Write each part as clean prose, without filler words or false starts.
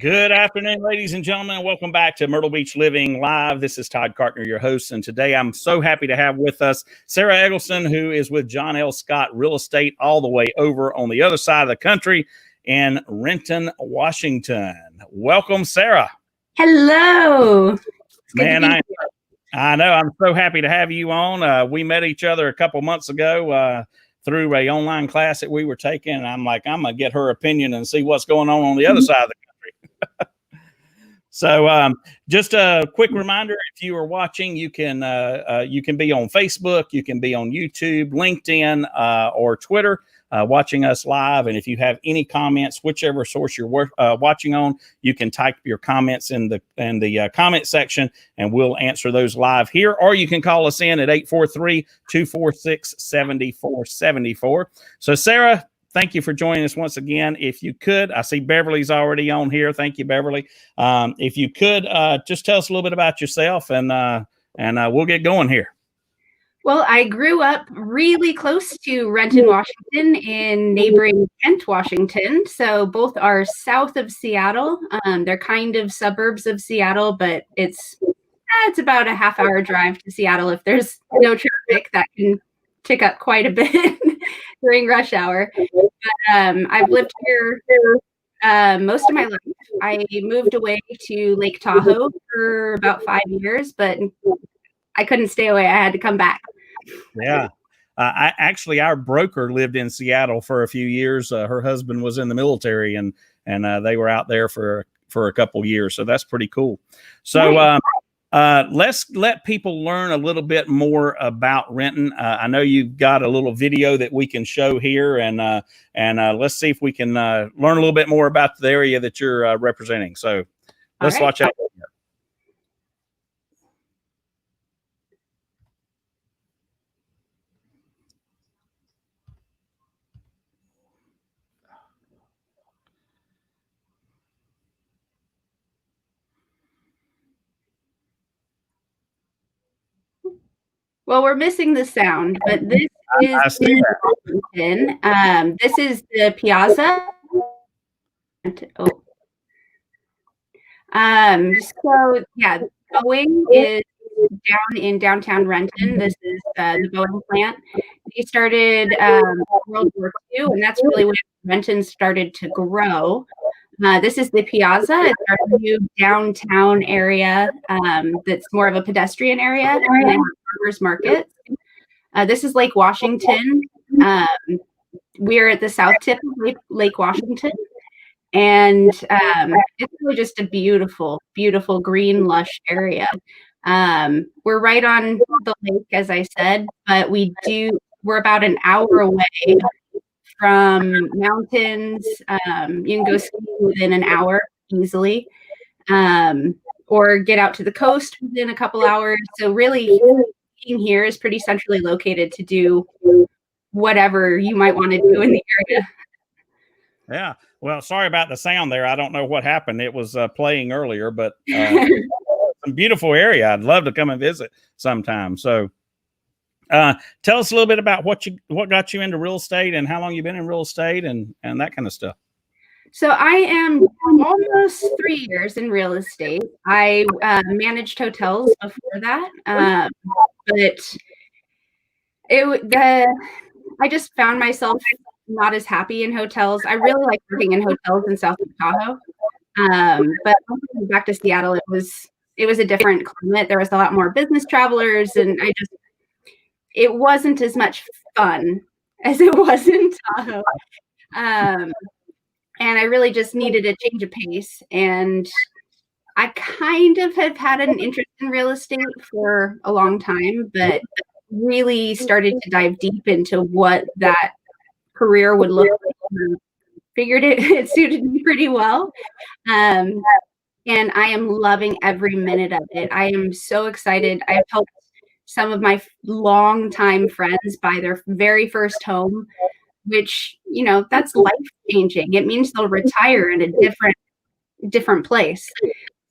Good afternoon, ladies and gentlemen. Welcome back to Myrtle Beach Living Live. This is Todd Cartner, your host, and today I'm so happy to have with us Sarah Eggleston, who is with John L. Scott Real Estate all the way over on the other side of the country in Renton, Washington. Welcome, Sarah. Hello. Man, I know. I'm so happy to have you on. We met each other a couple months ago through a online class that we were taking, and I'm like, I'm going to get her opinion and see what's going on the other side of the country. So just a quick reminder, if you are watching, you can be on Facebook, you can be on YouTube, LinkedIn, or Twitter, watching us live. And if you have any comments, whichever source you're watching on, you can type your comments in the comment section, and we'll answer those live here. Or you can call us in at 843-246-7474. So Sarah, thank you for joining us once again. If you could, I see Beverly's already on here. Thank you, Beverly. If you could just tell us a little bit about yourself, and we'll get going here. Well, I grew up really close to Renton, Washington, in neighboring Kent, Washington. So both are south of Seattle. They're kind of suburbs of Seattle, but it's about a half-hour drive to Seattle if there's no traffic. That can tick up quite a bit during rush hour. But, I've lived here most of my life. I moved away to Lake Tahoe for about 5 years, but I couldn't stay away. I had to come back. Yeah. Our broker lived in Seattle for a few years. Her husband was in the military, and they were out there for a couple years. So that's pretty cool. So let's let people learn a little bit more about Renton. I know you've got a little video that we can show here, and let's see if we can learn a little bit more about the area that you're representing. So let's watch out. Well, we're missing the sound, but this is Washington. This is the Piazza. So yeah, Boeing is down in downtown Renton. This is the Boeing plant. They started World War II, and that's really when Renton started to grow. This is the Piazza. It's our new downtown area that's more of a pedestrian area, and they have farmers markets. This is Lake Washington. We're at the south tip of Lake Washington, and it's really just a beautiful, beautiful green, lush area. We're right on the lake, as I said, but we're about an hour away from mountains. You can go skiing within an hour easily, or get out to the coast within a couple hours. So really, being here is pretty centrally located to do whatever you might want to do in the area. Yeah. Well, sorry about the sound there. I don't know what happened. It was playing earlier, but it's a beautiful area. I'd love to come and visit sometime. So tell us a little bit about what got you into real estate, and how long you've been in real estate, and that kind of stuff. So I am almost 3 years in real estate. I managed hotels before that, but I just found myself not as happy in hotels. I really like working in hotels in South Tahoe, but back to Seattle, it was a different climate. There was a lot more business travelers, and it wasn't as much fun as it was in Tahoe. And I really just needed a change of pace. And I kind of have had an interest in real estate for a long time, but really started to dive deep into what that career would look like. And figured it suited me pretty well. And I am loving every minute of it. I am so excited. I've helped some of my longtime friends buy their very first home, which, that's life-changing. It means they'll retire in a different place.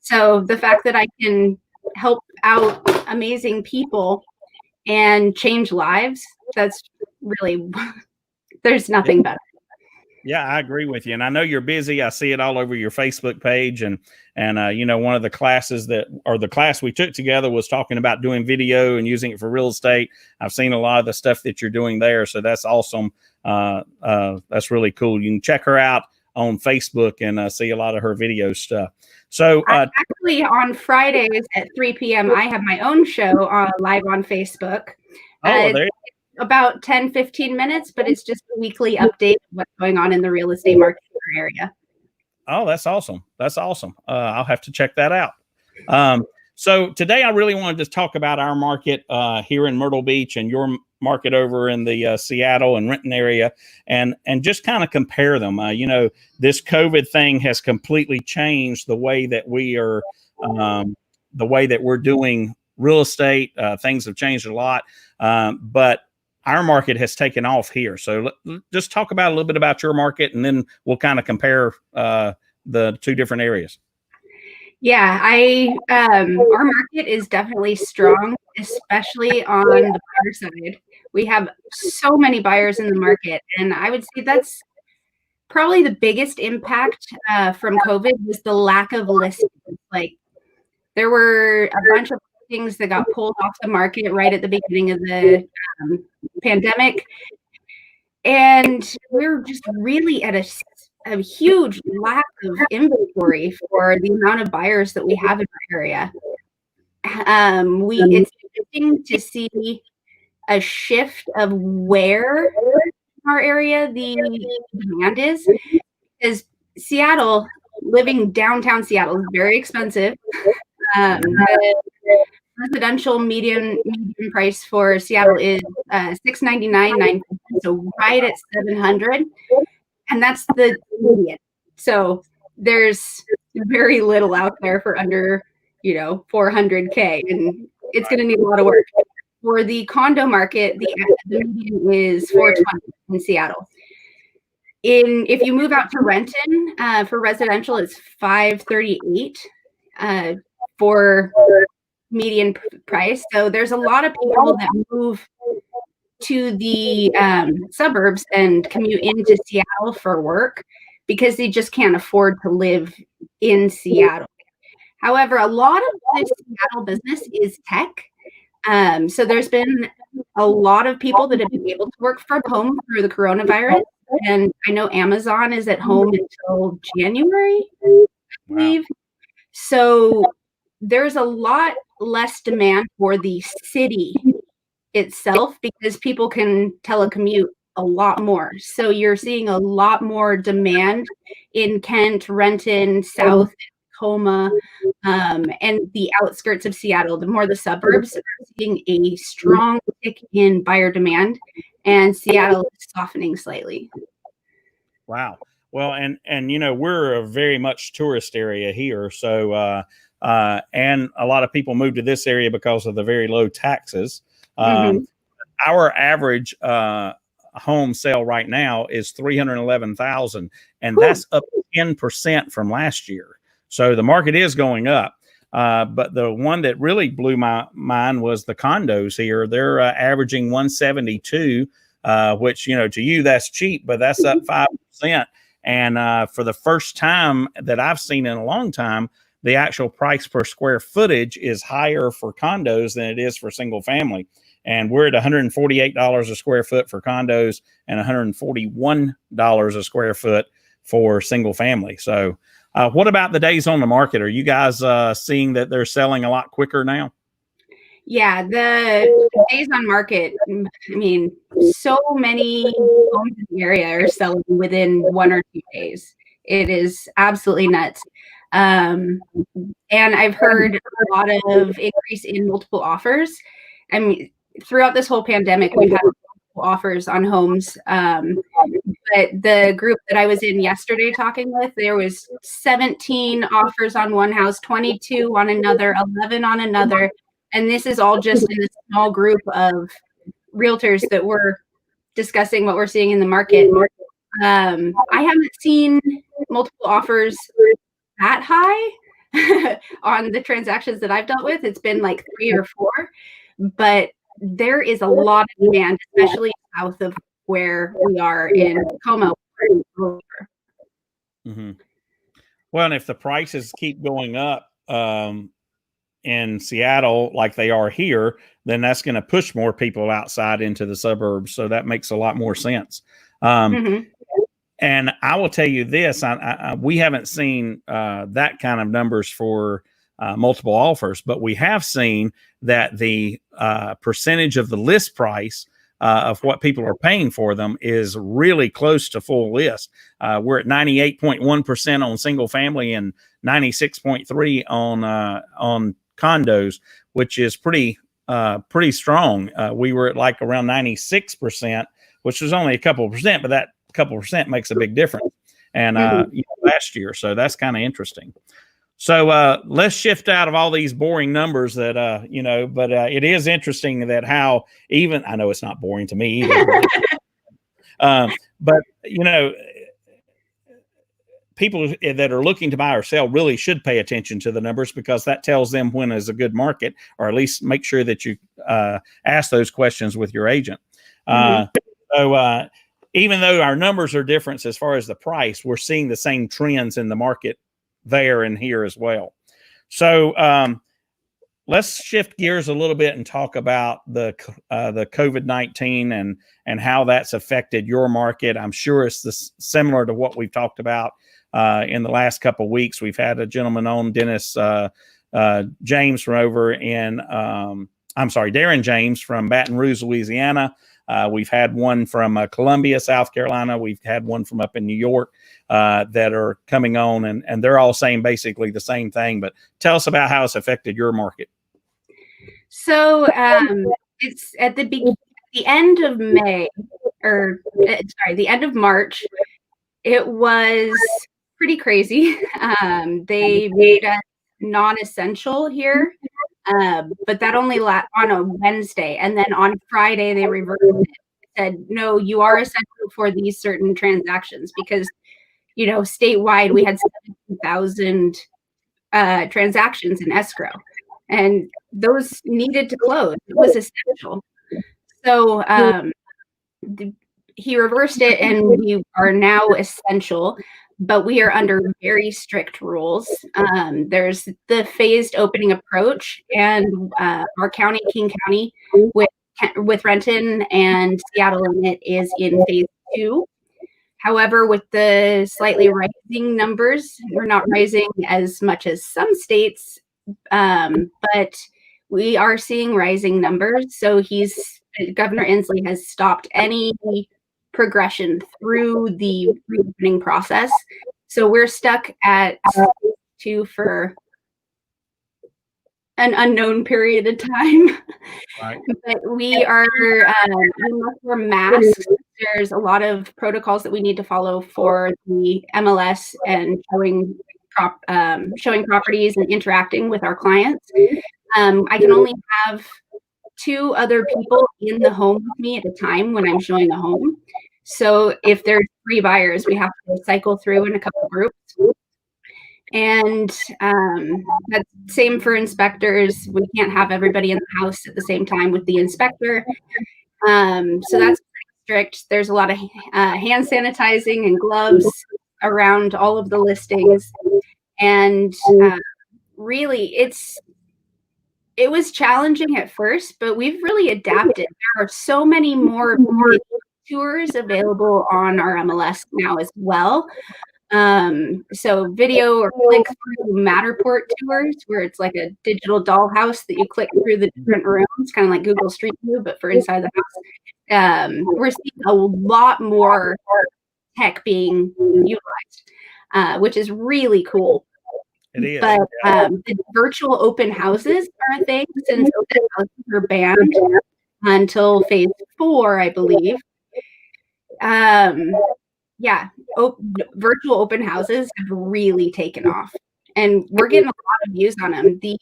So the fact that I can help out amazing people and change lives, that's really, there's nothing better. Yeah, I agree with you, and I know you're busy. I see it all over your Facebook page, and you know, one of the classes the class we took together was talking about doing video and using it for real estate. I've seen a lot of the stuff that you're doing there, so that's awesome. That's really cool. You can check her out on Facebook and see a lot of her video stuff. So actually, on Fridays at 3 p.m., I have my own show live on Facebook. there. About 10-15 minutes, but it's just a weekly update of what's going on in the real estate market in our area. Oh, that's awesome. That's awesome. I'll have to check that out. So today I really wanted to talk about our market here in Myrtle Beach and your market over in the Seattle and Renton area, and just kind of compare them. You know, this COVID thing has completely changed the way that we are, the way that we're doing real estate. Things have changed a lot, but our market has taken off here. So just talk about a little bit about your market, and then we'll kind of compare the two different areas. Yeah, our market is definitely strong, especially on the buyer side. We have so many buyers in the market, and I would say that's probably the biggest impact from COVID was the lack of listings. Like, there were a bunch of things that got pulled off the market right at the beginning of the pandemic, and we're just really at a huge lack of inventory for the amount of buyers that we have in our area. It's interesting to see a shift of where in our area the demand is, because Seattle, living downtown Seattle, is very expensive. The residential median price for Seattle is $699, $950, so right at $700, and that's the median. So there's very little out there for under, $400K, and it's going to need a lot of work. For the condo market, the median is $420 in Seattle. If you move out to Renton, for residential, it's $538 for median price. So there's a lot of people that move to the suburbs and commute into Seattle for work because they just can't afford to live in Seattle. However, a lot of the Seattle business is tech. So there's been a lot of people that have been able to work from home through the coronavirus. And I know Amazon is at home until January, I believe. Wow. So there's a lot less demand for the city itself because people can telecommute a lot more. So you're seeing a lot more demand in Kent, Renton, South, Tacoma, and the outskirts of Seattle. The more the suburbs are seeing a strong tick in buyer demand, and Seattle is softening slightly. Wow. Well, and we're a very much tourist area here. So and a lot of people move to this area because of the very low taxes. Our average home sale right now is $311,000, and that's up 10% from last year. So the market is going up. But the one that really blew my mind was the condos here. They're averaging 172, which, to you, that's cheap, but that's up 5%. And for the first time that I've seen in a long time, the actual price per square footage is higher for condos than it is for single family. And we're at $148 a square foot for condos and $141 a square foot for single family. So what about the days on the market? Are you guys seeing that they're selling a lot quicker now? Yeah, the days on market, I mean, so many homes in the area are selling within 1 or 2 days. It is absolutely nuts. And I've heard a lot of increase in multiple offers. I mean, throughout this whole pandemic, we've had multiple offers on homes. But the group that I was in yesterday talking with, there was 17 offers on one house, 22 on another, 11 on another. And this is all just in a small group of realtors that were discussing what we're seeing in the market. I haven't seen multiple offers that high on the transactions that I've dealt with. It's been like 3 or 4, but there is a lot of demand, especially south of where we are in Tacoma. Mm-hmm. Well, and if the prices keep going up in Seattle like they are here, then that's going to push more people outside into the suburbs. So that makes a lot more sense. Mm-hmm. And I will tell you this: we haven't seen that kind of numbers for multiple offers, but we have seen that the percentage of the list price of what people are paying for them is really close to full list. We're at 98.1% on single family and 96.3 on condos, which is pretty strong. We were at like around 96%, which was only a couple of percent, but that couple of percent makes a big difference. And last year, so that's kind of interesting. So let's shift out of all these boring numbers that but it is interesting that how even I know it's not boring to me either, but people that are looking to buy or sell really should pay attention to the numbers, because that tells them when is a good market, or at least make sure that you ask those questions with your agent. So even though our numbers are different as far as the price, we're seeing the same trends in the market there and here as well. So let's shift gears a little bit and talk about the COVID-19 and how that's affected your market. I'm sure it's similar to what we've talked about in the last couple of weeks. We've had a gentleman on, James from over in, Darren James from Baton Rouge, Louisiana. We've had one from Columbia, South Carolina. We've had one from up in New York that are coming on, and they're all saying basically the same thing. But tell us about how it's affected your market. So it's at the end of May, or the end of March. It was pretty crazy. They made us non-essential here. But that only on a Wednesday, and then on Friday they reversed it. Said, no, you are essential for these certain transactions, because statewide we had 17,000 transactions in escrow, and those needed to close. It was essential. So he reversed it, and we are now essential, but we are under very strict rules. There's the phased opening approach, and our county, King County, with Renton and Seattle in it, is in phase 2. However, with the slightly rising numbers, we're not rising as much as some states, but we are seeing rising numbers. So Governor Inslee has stopped any progression through the reopening process. So we're stuck at 2 for an unknown period of time. Right. But we must wear masks. There's a lot of protocols that we need to follow for the MLS and showing properties and interacting with our clients. I can only have 2 other people in the home with me at a time when I'm showing a home. So if there's 3 buyers, we have to cycle through in a couple groups. And that's same for inspectors. We can't have everybody in the house at the same time with the inspector. So that's pretty strict. There's a lot of hand sanitizing and gloves around all of the listings. And really, it was challenging at first, but we've really adapted. There are so many more tours available on our MLS now as well. So video or click through Matterport tours, where it's like a digital dollhouse that you click through the different rooms, kind of like Google Street View, but for inside the house. We're seeing a lot more tech being utilized, which is really cool. It is. But the virtual open houses are a thing, since open houses are banned until phase 4, I believe. Virtual open houses have really taken off, and we're getting a lot of views on them. The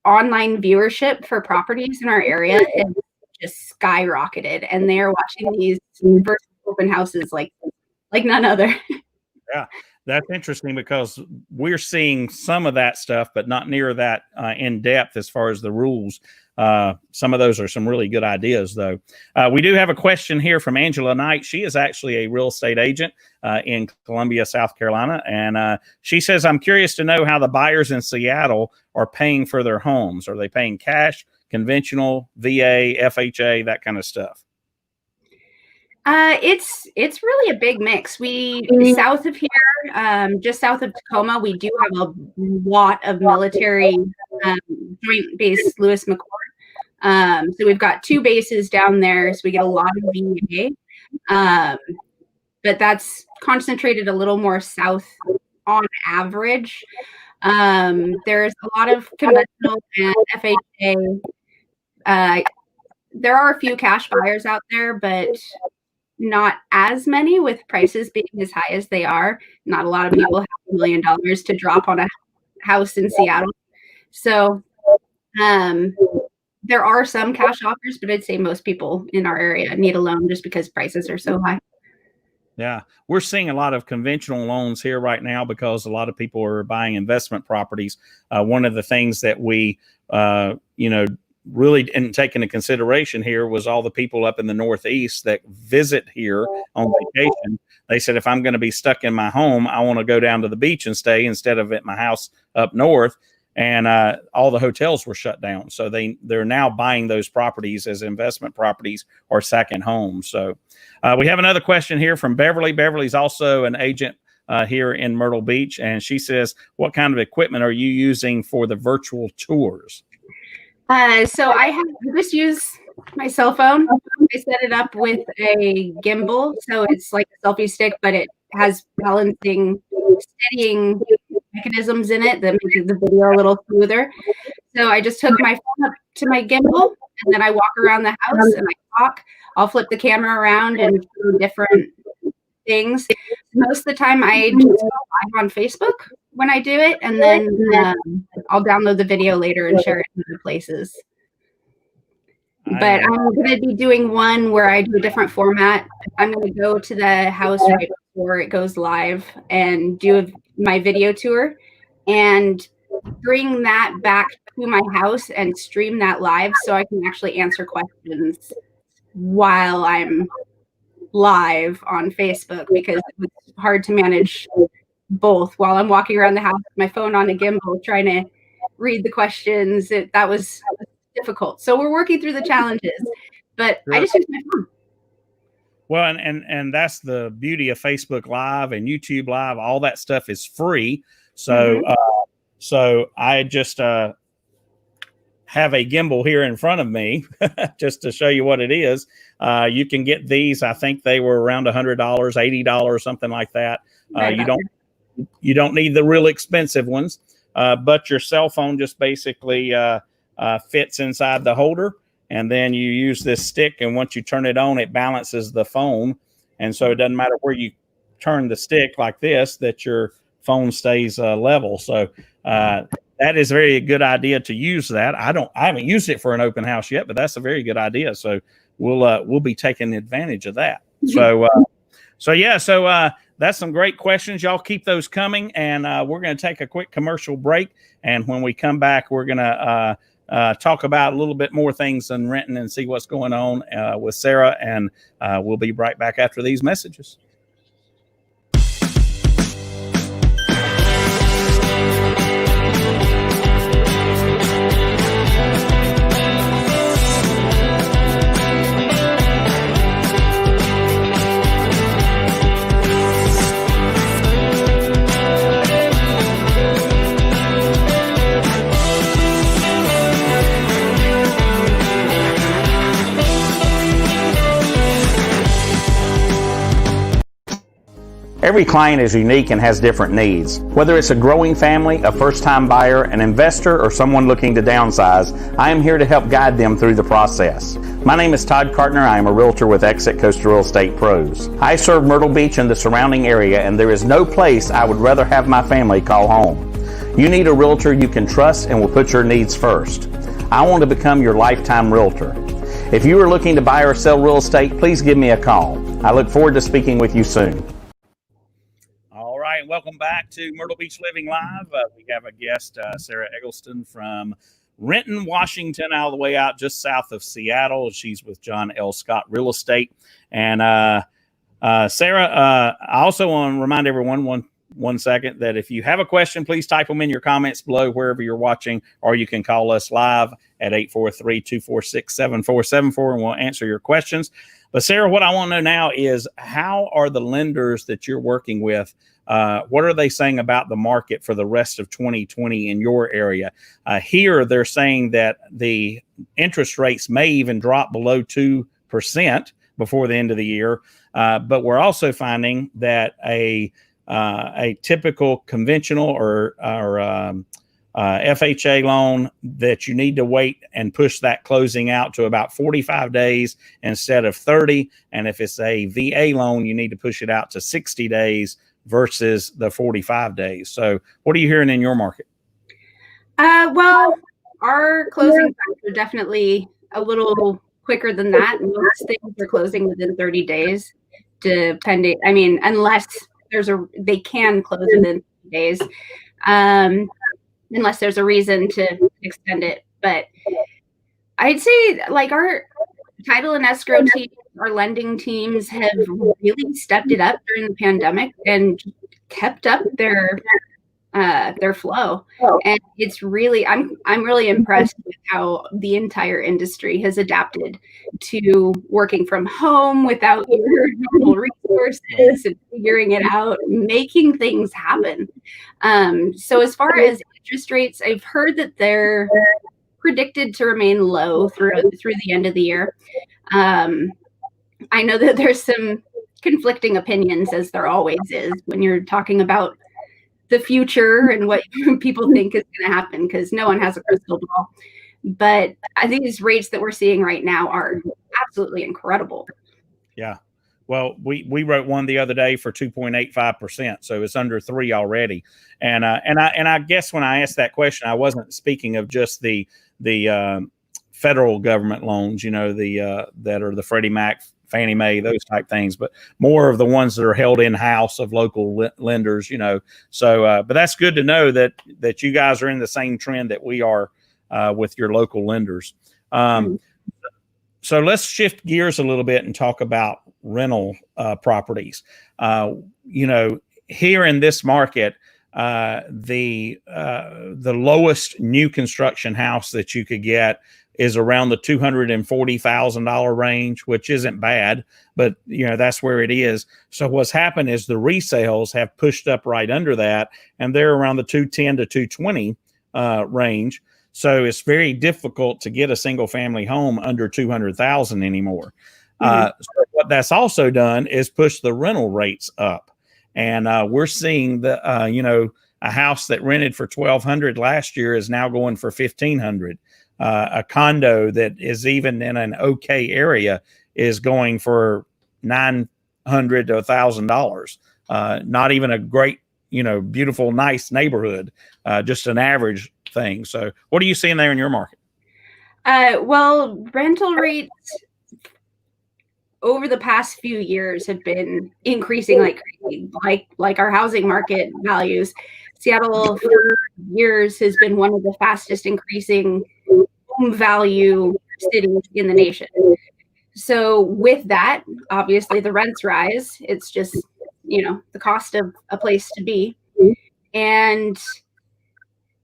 online viewership for properties in our area has just skyrocketed, and they're watching these virtual open houses like none other. Yeah, that's interesting, because we're seeing some of that stuff, but not near that in depth as far as the rules. some of those are some really good ideas, though. We do have a question here from Angela Knight. She is actually a real estate agent in Columbia, South Carolina. And she says, I'm curious to know how the buyers in Seattle are paying for their homes. Are they paying cash, conventional, VA, FHA, that kind of stuff? It's really a big mix. We south of here, just south of Tacoma, we do have a lot of military joint base Lewis McChord. So we've got 2 bases down there, so we get a lot of VA. But that's concentrated a little more south on average. There's a lot of conventional and FHA. There are a few cash buyers out there, but not as many, with prices being as high as they are. Not a lot of people have $1 million to drop on a house in Seattle. So there are some cash offers, but I'd say most people in our area need a loan just because prices are so high. Yeah, we're seeing a lot of conventional loans here right now because a lot of people are buying investment properties. One of the things that we, really didn't take into consideration here was all the people up in the Northeast that visit here on vacation. They said, if I'm going to be stuck in my home, I want to go down to the beach and stay instead of at my house up north. And all the hotels were shut down. So they're now buying those properties as investment properties or second homes. So we have another question here from Beverly. Beverly's also an agent here in Myrtle Beach. And she says, what kind of equipment are you using for the virtual tours? So I just use my cell phone. I set it up with a gimbal. So it's like a selfie stick, but it has balancing, steadying mechanisms in it that make the video a little smoother. So I just hook my phone up to my gimbal, and then I walk around the house and I talk. I'll flip the camera around and do different things. Most of the time I just go live on Facebook when I do it, and then I'll download the video later and share it in other places. But I'm going to be doing one where I do a different format. I'm going to go to the house right before it goes live and do my video tour and bring that back to my house and stream that live so I can actually answer questions while I'm live on Facebook, because it's hard to manage both while I'm walking around the house with my phone on a gimbal trying to read the questions. That was difficult. So we're working through the challenges, but I just use my phone. Well, and that's the beauty of Facebook Live and YouTube Live. All that stuff is free. So so I just have a gimbal here in front of me just to show you what it is. You can get these. I think they were around $100, $80, something like that. You don't need the real expensive ones, but your cell phone just basically fits inside the holder, and then you use this stick, and once you turn it on, it balances the phone, and so it doesn't matter where you turn the stick like this, that your phone stays level. So that is a very good idea to use that. I haven't used it for an open house yet, but that's a very good idea. So we'll be taking advantage of that. So that's some great questions. Y'all keep those coming, and we're going to take a quick commercial break. And when we come back, we're going to talk about a little bit more things in Renton and see what's going on with Sarah. And we'll be right back after these messages. Every client is unique and has different needs. Whether it's a growing family, a first-time buyer, an investor, or someone looking to downsize, I am here to help guide them through the process. My name is Todd Cartner. I am a realtor with Exit Coast Real Estate Pros. I serve Myrtle Beach and the surrounding area, and there is no place I would rather have my family call home. You need a realtor you can trust and will put your needs first. I want to become your lifetime realtor. If you are looking to buy or sell real estate, please give me a call. I look forward to speaking with you soon. All right, welcome back to Myrtle Beach Living Live. We have a guest, Sarah Eggleston from Renton, Washington, all the way out just south of Seattle. She's with John L. Scott Real Estate. And Sarah, I also want to remind everyone one second that if you have a question, please type them in your comments below wherever you're watching, or you can call us live at 843-246-7474 and we'll answer your questions. But Sarah, what I want to know now is, how are the lenders that you're working with, what are they saying about the market for the rest of 2020 in your area? Here, they're saying that the interest rates may even drop below 2% before the end of the year. But we're also finding that a typical conventional or FHA loan, that you need to wait and push that closing out to about 45 days instead of 30. And if it's a VA loan, you need to push it out to 60 days versus the 45 days. So what are you hearing in your market? Well, our closing times are definitely a little quicker than that. Most things are closing within 30 days, depending. I mean, unless they can close within 30 days, unless there's a reason to extend it. But I'd say, like, our title and escrow team, our lending teams have really stepped it up during the pandemic and kept up their flow. And it's really, I'm really impressed with how the entire industry has adapted to working from home without your normal resources and figuring it out, making things happen. So as far as interest rates, I've heard that they're predicted to remain low through the end of the year. I know that there's some conflicting opinions, as there always is when you're talking about the future and what people think is going to happen, because no one has a crystal ball. But I think these rates that we're seeing right now are absolutely incredible. Yeah. Well, we wrote one the other day for 2.85%, so it's under 3 already. And I guess when I asked that question, I wasn't speaking of just the federal government loans, that are the Freddie Mac, Fannie Mae, those type things, but more of the ones that are held in house of local lenders, So, but that's good to know that you guys are in the same trend that we are with your local lenders. So let's shift gears a little bit and talk about rental properties. Here in this market, the lowest new construction house that you could get is around the $240,000 range, which isn't bad, but that's where it is. So what's happened is the resales have pushed up right under that, and they're around the 210 to 220 range. So it's very difficult to get a single family home under 200,000 anymore. So what that's also done is push the rental rates up, and we're seeing the a house that rented for $1,200 last year is now going for $1,500. A condo that is even in an okay area is going for $900 to $1,000. Not even a great, beautiful, nice neighborhood, just an average thing. So what are you seeing there in your market? Well, rental rates over the past few years have been increasing like crazy, like our housing market values. Seattle for years has been one of the fastest increasing home value cities in the nation. So with that, obviously the rents rise. It's just, the cost of a place to be. And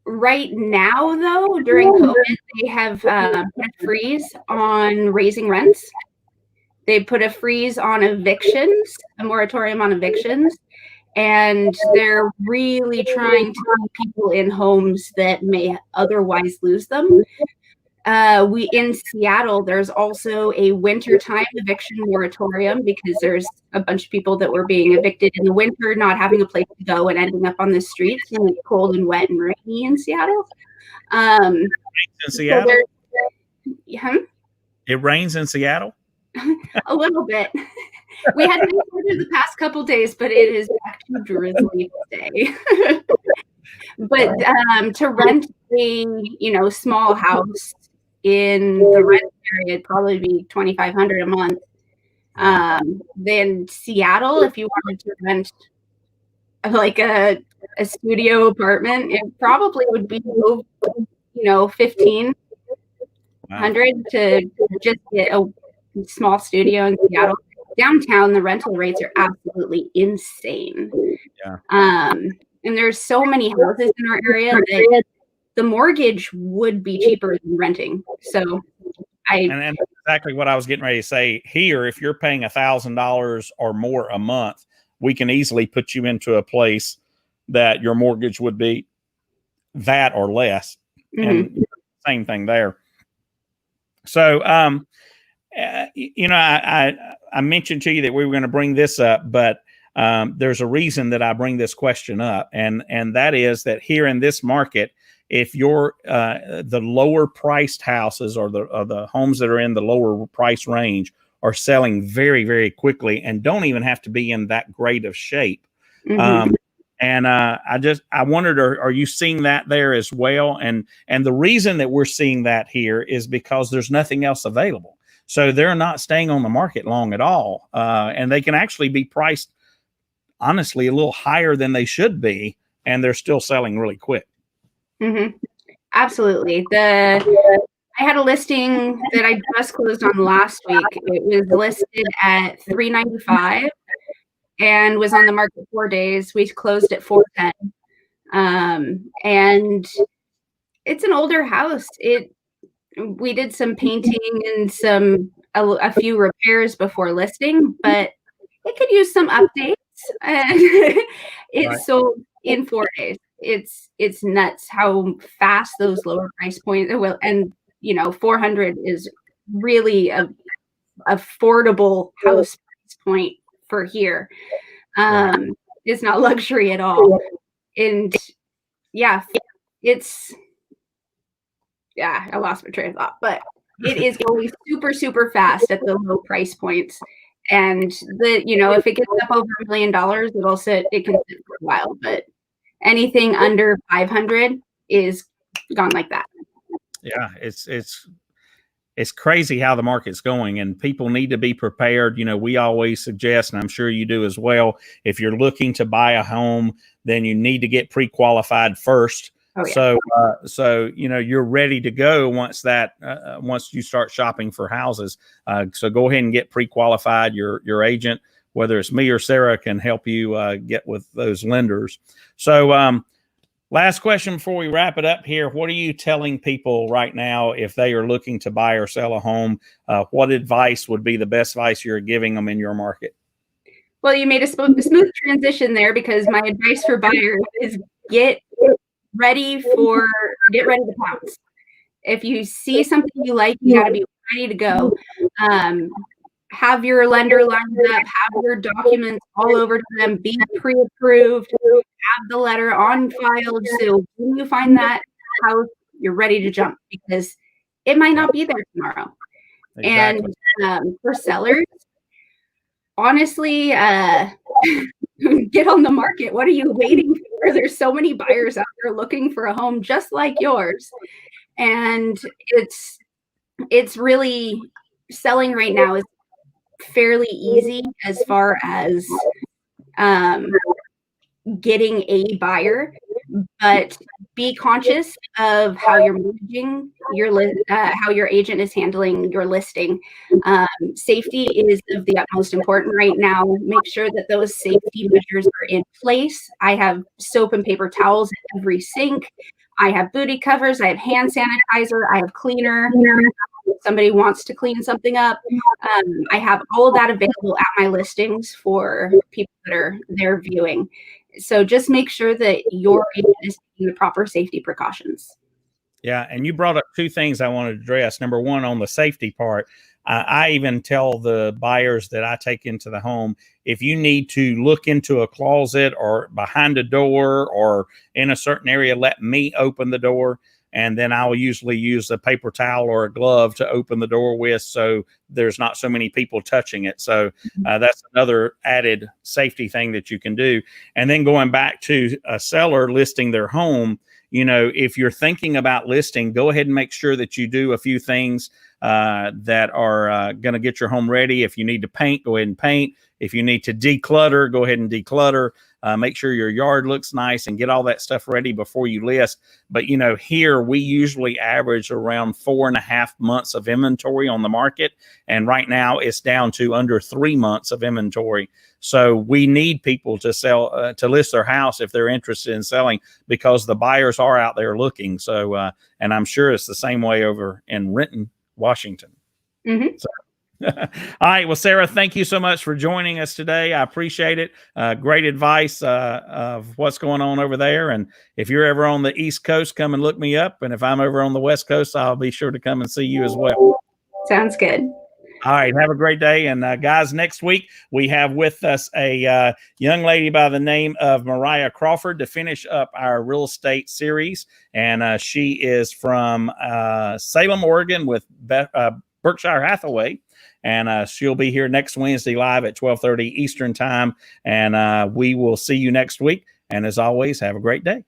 right now, though, during COVID, they have put a freeze on raising rents. They put a freeze on evictions, a moratorium on evictions. And they're really trying to keep people in homes that may otherwise lose them. In Seattle, there's also a wintertime eviction moratorium because there's a bunch of people that were being evicted in the winter, not having a place to go and ending up on the streets when it's cold and wet and rainy in Seattle. In Seattle? It rains in Seattle? A little bit. We had been weather the past couple days, but it is back to drizzly today. But to rent a small house in the rent area, it'd probably be $2,500 a month. Then Seattle, if you wanted to rent like a studio apartment, it probably would be $1,500 to just get a small studio in Seattle. Downtown, the rental rates are absolutely insane. Yeah. And there's so many houses in our area that the mortgage would be cheaper than renting. So and that's exactly what I was getting ready to say. Here, if you're paying $1,000 or more a month, we can easily put you into a place that your mortgage would be that or less. And same thing there. So, I mentioned to you that we were going to bring this up, but there's a reason that I bring this question up, and that is that here in this market, if you're the lower priced houses or the homes that are in the lower price range are selling very, very quickly and don't even have to be in that great of shape. And I wondered, are you seeing that there as well? And the reason that we're seeing that here is because there's nothing else available. So they're not staying on the market long at all. And they can actually be priced, honestly, a little higher than they should be. And they're still selling really quick. Absolutely. I had a listing that I just closed on last week. It was listed at $395 and was on the market 4 days. We closed at $410. And it's an older house. We did some painting and a few repairs before listing, but it could use some updates. It sold in 4 days. It's nuts how fast those lower price points will. And 400 is really a affordable house price point for here. It's not luxury at all. And I lost my train of thought, but it is going super, super fast at the low price points. And if it gets up over $1 million, it can sit for a while, but anything under 500 is gone like that. Yeah, it's crazy how the market's going, and people need to be prepared. We always suggest, and I'm sure you do as well, if you're looking to buy a home, then you need to get pre-qualified first. Oh, yeah. So you're ready to go once you start shopping for houses. So go ahead and get pre-qualified. Your agent, whether it's me or Sarah, can help you get with those lenders. So last question before we wrap it up here. What are you telling people right now if they are looking to buy or sell a home? What advice would be the best advice you're giving them in your market? Well, you made a smooth transition there, because my advice for buyers is get ready to pounce. If you see something you like, you got to be ready to go. Have your lender lined up, have your documents all over to them, be pre-approved, have the letter on file. So when you find that house, you're ready to jump, because it might not be there tomorrow. Exactly. And for sellers, honestly, get on the market. What are you waiting for? There's so many buyers out there looking for a home just like yours. And it's really, selling right now is fairly easy as far as getting a buyer, but be conscious of how you're managing how your agent is handling your listing. Safety is of the utmost important right now. Make sure that those safety measures are in place. I have soap and paper towels in every sink. I have booty covers. I have hand sanitizer. I have cleaner. If somebody wants to clean something up, I have all of that available at my listings for people that are there viewing. So just make sure that your agent is taking the proper safety precautions. Yeah, and you brought up two things I wanted to address. Number one, on the safety part, I even tell the buyers that I take into the home, if you need to look into a closet or behind a door or in a certain area, let me open the door. And then I will usually use a paper towel or a glove to open the door with, so there's not so many people touching it. So that's another added safety thing that you can do. And then going back to a seller listing their home, if you're thinking about listing, go ahead and make sure that you do a few things. that are going to get your home ready. If you need to paint, go ahead and paint. If you need to declutter, go ahead and declutter. Make sure your yard looks nice and get all that stuff ready before you list. But, you know, here we usually average around 4.5 months of inventory on the market. And right now it's down to under 3 months of inventory. So we need people to sell, to list their house if they're interested in selling, because the buyers are out there looking. So, and I'm sure it's the same way over in Renton, Washington. Mm-hmm. So, all right. Well, Sarah, thank you so much for joining us today. I appreciate it. Great advice of what's going on over there. And if you're ever on the East Coast, come and look me up. And if I'm over on the West Coast, I'll be sure to come and see you as well. Sounds good. All right. Have a great day. And guys, next week we have with us a young lady by the name of Mariah Crawford to finish up our real estate series. And she is from Salem, Oregon with Berkshire Hathaway. And she'll be here next Wednesday live at 12:30 Eastern time. And we will see you next week. And as always, have a great day.